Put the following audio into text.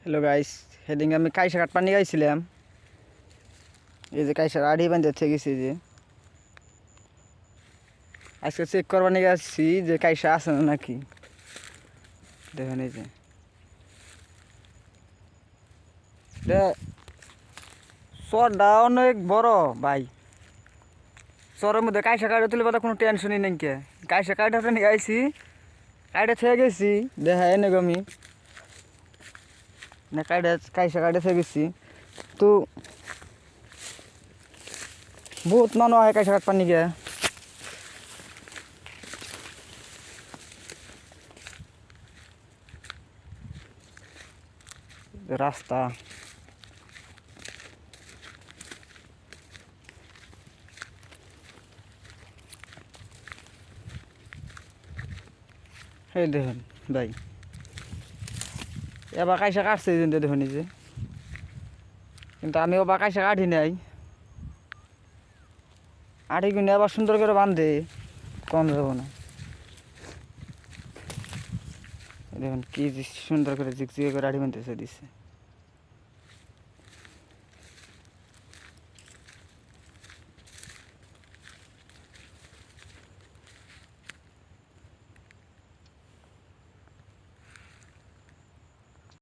Hello guys, সেদিন আমি কাইসা কাঠ পানি গাইছিলাম। এই যে কাইসার আড়ি বান্ধে থেকে গেছি। যে আজকে চেক করবার নিয়ে আসছি যে কাইসা আছে না নাকি। দেখেন এই যে চরটা অনেক বড় ভাই। চরের মধ্যে কাইসা কাটে তুলে কোনো টেনশনই নেই। কে কাইসা কাটাতে নিয়ে আইছি, কাইটে থেকে গেছি। দেখা এনে আমি না কাইসা কাটে থেকে গেছি। তো বহুত মানুষ হয় কাইসা কাঠ পানি গে। রাস্তা এই দেখুন ভাই, এবার কাইসা কাটছে দেখুন এই যে। কিন্তু আমি ওবার কাইসা কাটি নাই, আটি কিনে আবার সুন্দর করে বাঁধে কম যাবো না। দেখুন কি সুন্দর করে জিগজিগে করে আটি বাঁধতেছে দিচ্ছে।